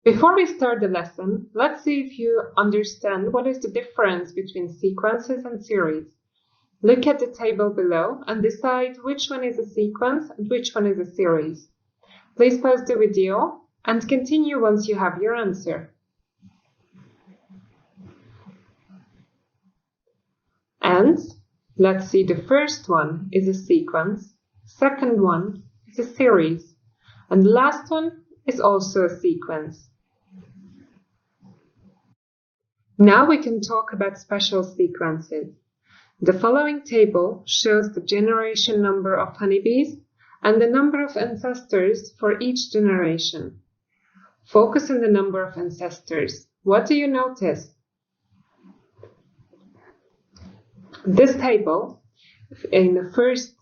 Before we start the lesson, let's see if you understand what is the difference between sequences and series. Look at the table below and decide which one is a sequence and which one is a series. Please pause the video and continue once you have your answer. And let's see, the first one is a sequence, second one is a series, and the last one is also a sequence. Now we can talk about special sequences. The following table shows the generation number of honeybees and the number of ancestors for each generation. Focus on the number of ancestors. What do you notice? This table, in the first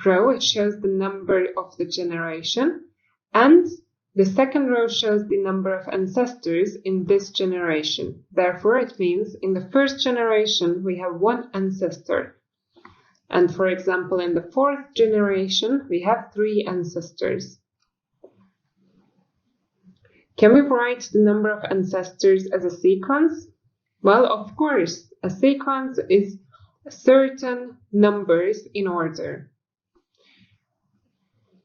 row, it shows the number of the generation, and the second row shows the number of ancestors in this generation. Therefore, it means in the first generation, we have one ancestor. And for example, in the fourth generation, we have 3 ancestors. Can we write the number of ancestors as a sequence? Well, of course, a sequence is certain numbers in order.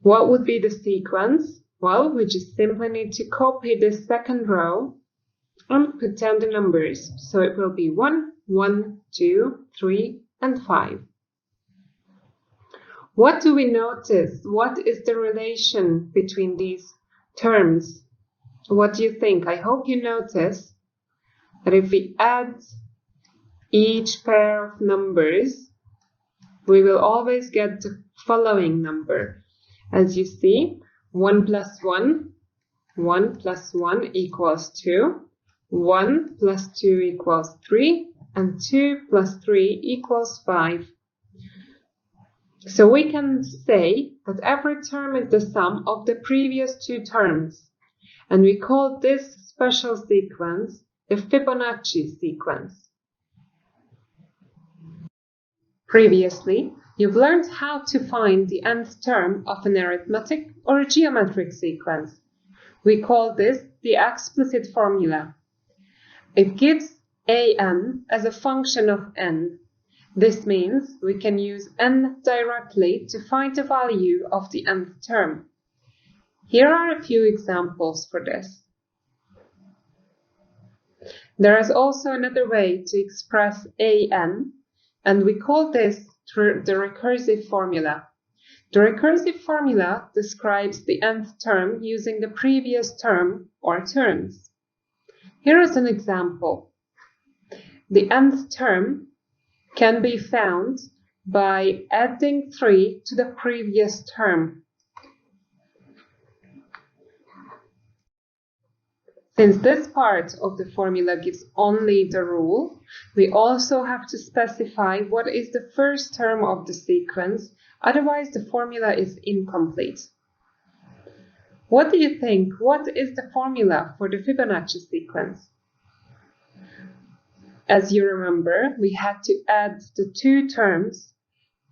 What would be the sequence? Well, we just simply need to copy this second row and put down the numbers. So it will be 1, 1, 2, 3, and 5. What do we notice? What is the relation between these terms? What do you think? I hope you notice that if we add each pair of numbers, we will always get the following number. As you see, 1 plus 1, 1 plus 1 equals 2, 1 plus 2 equals 3, and 2 plus 3 equals 5. So we can say that every term is the sum of the previous 2 terms, and we call this special sequence the Fibonacci sequence. Previously, you've learned how to find the nth term of an arithmetic or a geometric sequence. We call this the explicit formula. It gives an as a function of n. This means we can use n directly to find the value of the nth term. Here are a few examples for this. There is also another way to express an, and we call this the recursive formula. The recursive formula describes the nth term using the previous term or terms. Here is an example. The nth term can be found by adding 3 to the previous term. Since this part of the formula gives only the rule, we also have to specify what is the first term of the sequence, otherwise the formula is incomplete. What do you think? What is the formula for the Fibonacci sequence? As you remember, we had to add the 2 terms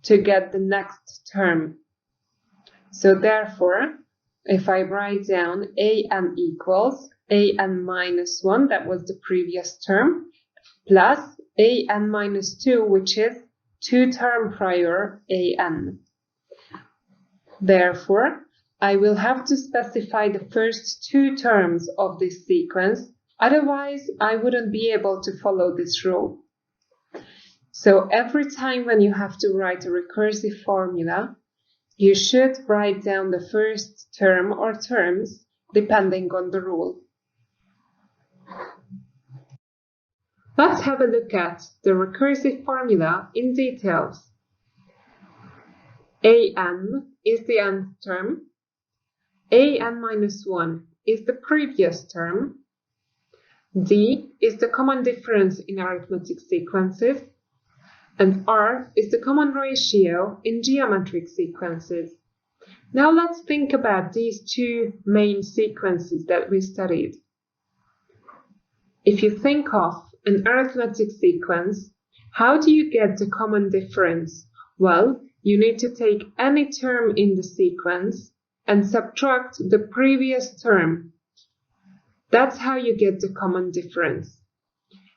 to get the next term. So therefore, if I write down an equals an minus 1, that was the previous term, plus an minus 2, which is 2 term prior an. Therefore, I will have to specify the first 2 terms of this sequence, otherwise I wouldn't be able to follow this rule. So every time when you have to write a recursive formula, you should write down the first term or terms depending on the rule. Let's have a look at the recursive formula in details. An is the nth term, an minus 1 is the previous term, d is the common difference in arithmetic sequences, and r is the common ratio in geometric sequences. Now let's think about these 2 main sequences that we studied. If you think of an arithmetic sequence, how do you get the common difference? Well, you need to take any term in the sequence and subtract the previous term. That's how you get the common difference.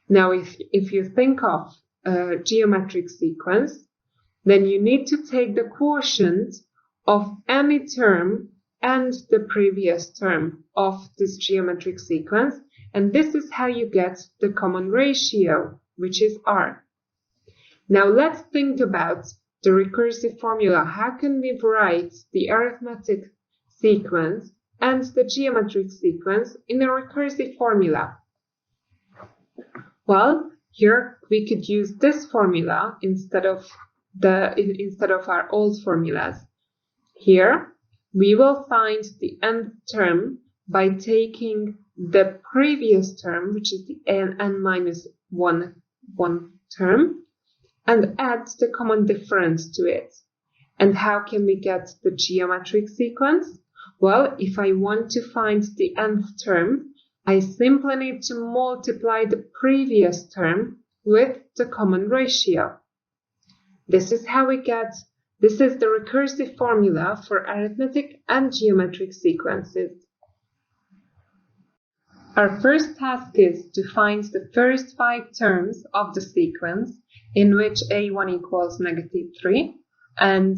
Now, if you think of a geometric sequence, then you need to take the quotient of any term and the previous term of this geometric sequence, and this is how you get the common ratio, which is R. Now let's think about the recursive formula. How can we write the arithmetic sequence and the geometric sequence in a recursive formula? Well, here we could use this formula instead of our old formulas. Here we will find the nth term by taking the previous term, which is the n minus 1 term, and add the common difference to it. And how can we get the geometric sequence? Well, if I want to find the nth term, I simply need to multiply the previous term with the common ratio. This is the recursive formula for arithmetic and geometric sequences. Our first task is to find the first 5 terms of the sequence in which a1 equals -3, and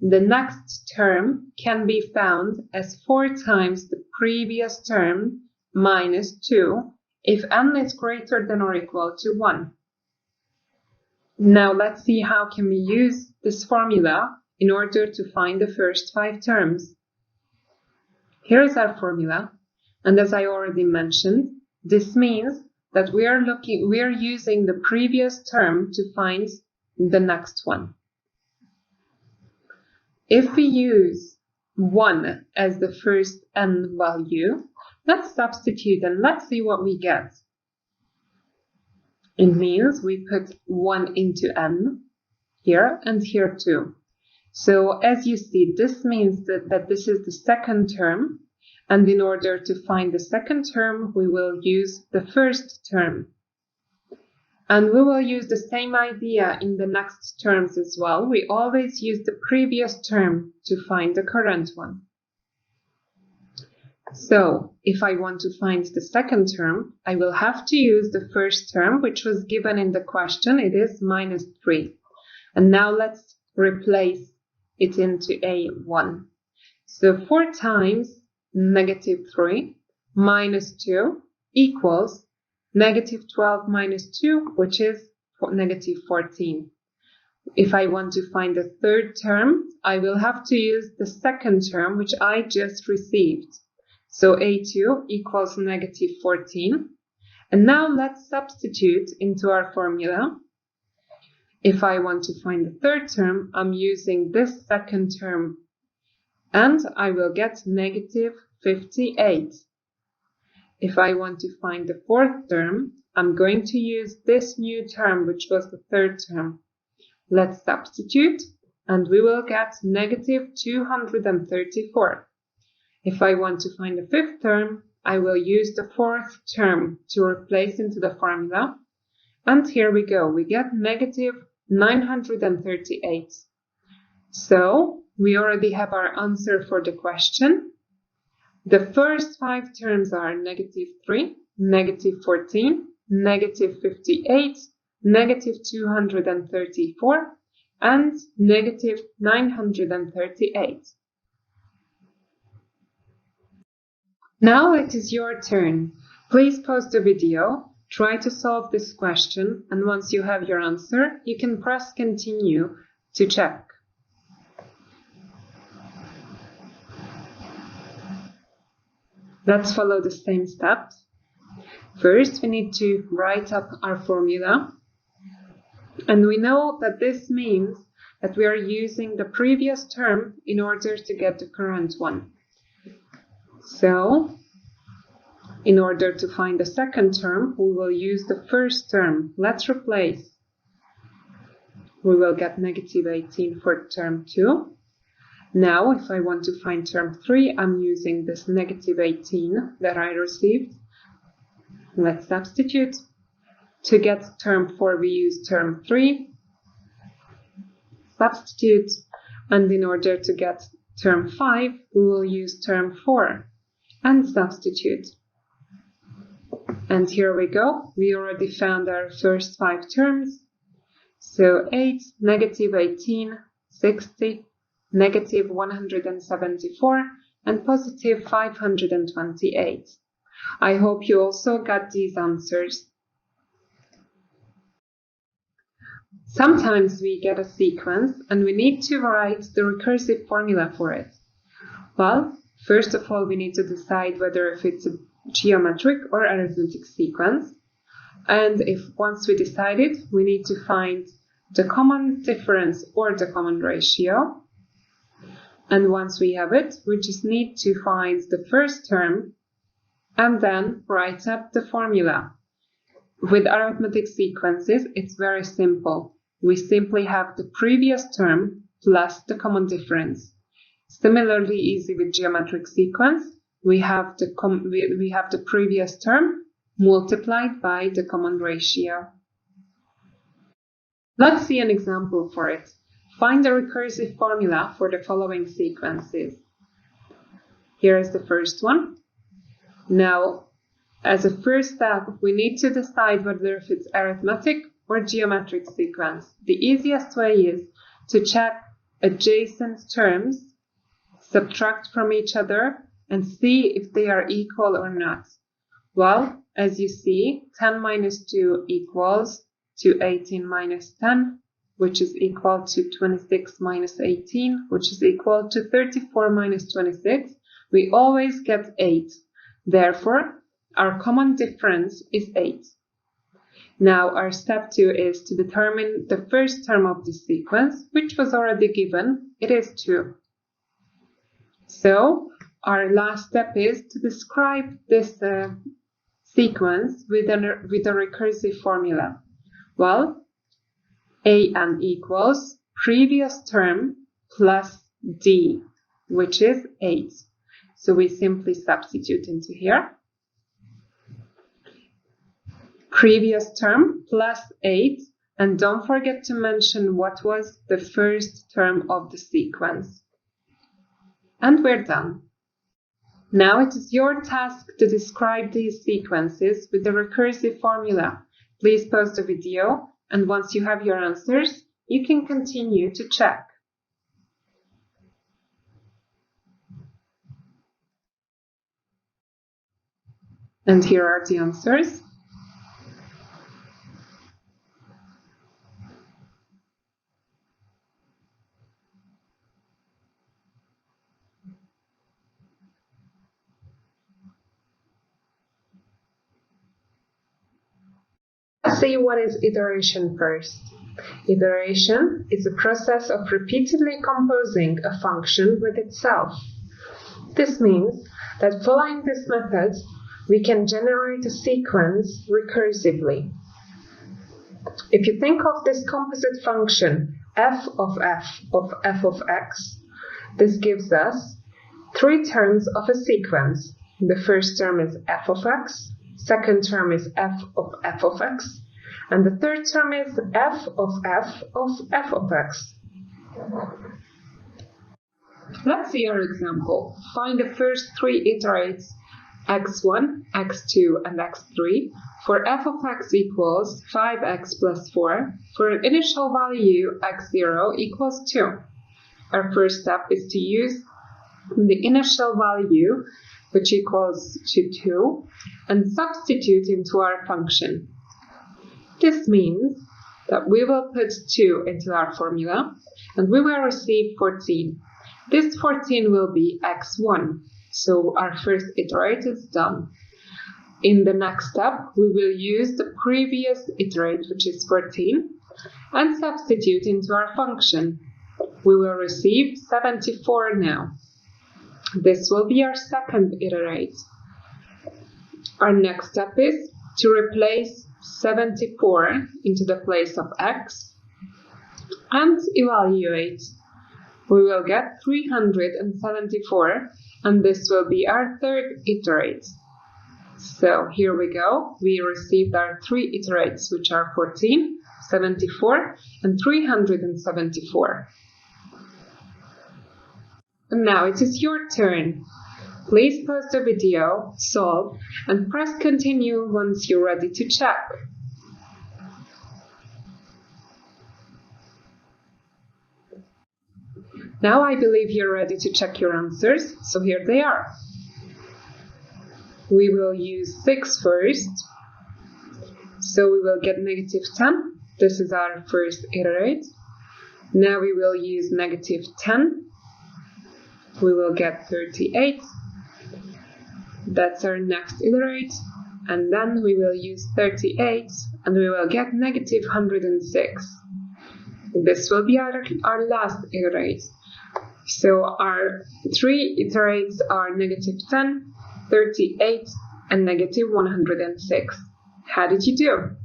the next term can be found as 4 times the previous term minus 2 if n is greater than or equal to 1. Now let's see how can we use this formula in order to find the first 5 terms. Here is our formula, and as I already mentioned, this means that we are using the previous term to find the next one. If we use 1 as the first n value, let's substitute and let's see what we get. It means we put 1 into n here and here too. So as you see, this means that this is the second term, and in order to find the second term, we will use the first term. And we will use the same idea in the next terms as well. We always use the previous term to find the current one. So if I want to find the second term, I will have to use the first term, which was given in the question. It is -3. And now let's replace it into a1. So 4 times -3 minus 2 equals -12 minus 2, which is -14. If I want to find the third term, I will have to use the second term, which I just received. So a2 equals -14. And now let's substitute into our formula. If I want to find the third term, I'm using this second term, and I will get -58. If I want to find the fourth term, I'm going to use this new term, which was the third term. Let's substitute, and we will get -234. If I want to find the fifth term, I will use the fourth term to replace into the formula. And here we go, we get -938. So we already have our answer for the question. The first 5 terms are -3, -14, -58, -234, and -938. Now it is your turn. Please pause the video, try to solve this question, and once you have your answer, you can press continue to check. Let's follow the same steps. First, we need to write up our formula. And we know that this means that we are using the previous term in order to get the current one. So, in order to find the second term, we will use the first term. Let's replace. We will get -18 for term 2. Now, if I want to find term 3, I'm using this -18 that I received. Let's substitute. To get term 4, we use term 3. Substitute. And in order to get term 5, we will use term 4 and substitute. And here we go. We already found our first 5 terms. So 8, negative 18, 60, negative 174, and positive 528. I hope you also got these answers. Sometimes we get a sequence and we need to write the recursive formula for it. Well, first of all, we need to decide whether if it's a geometric or arithmetic sequence. And if once we decide it, we need to find the common difference or the common ratio. And once we have it, we just need to find the first term and then write up the formula. With arithmetic sequences, it's very simple. We simply have the previous term plus the common difference. Similarly easy with geometric sequence. We have the previous term multiplied by the common ratio. Let's see an example for it. Find the recursive formula for the following sequences. Here is the first one. Now, as a first step, we need to decide whether if it's arithmetic or geometric sequence. The easiest way is to check adjacent terms, subtract from each other, and see if they are equal or not. Well, as you see, 10 minus 2 equals to 18 minus 10, which is equal to 26 minus 18, which is equal to 34 minus 26. We always get 8. Therefore, our common difference is 8. Now, our step 2 is to determine the first term of the sequence, which was already given. It is 2. So, our last step is to describe this sequence with a recursive formula. Well, an equals previous term plus d, which is 8. So we simply substitute into here. Previous term plus 8, and don't forget to mention what was the first term of the sequence. And we're done. Now it is your task to describe these sequences with the recursive formula. Please pause the video, and once you have your answers, you can continue to check. And here are the answers. Let's see what is iteration first. Iteration is a process of repeatedly composing a function with itself. This means that following this method, we can generate a sequence recursively. If you think of this composite function f of x, this gives us 3 terms of a sequence. The first term is f of x, second term is f of x, and the third term is f of x. Let's see our example. Find the first 3 iterates x1, x2, and x3 for f of x equals 5x plus 4 for an initial value x0 equals 2. Our first step is to use the initial value, which equals to 2, and substitute into our function. This means that we will put 2 into our formula, and we will receive 14. This 14 will be x1, so our first iterate is done. In the next step, we will use the previous iterate, which is 14, and substitute into our function. We will receive 74 now. This will be our second iterate. Our next step is to replace 74 into the place of x and evaluate. We will get 374, and this will be our third iterate. So here we go. We received our 3 iterates, which are 14, 74, and 374. And now it is your turn. Please pause the video, solve, and press continue once you're ready to check. Now I believe you're ready to check your answers, so here they are. We will use 6 first, so we will get -10. This is our first iterate. Now we will use -10. We will get 38. That's our next iterate. And then we will use 38 and we will get -106. This will be our last iterate. So our 3 iterates are -10, 38, and -106. How did you do?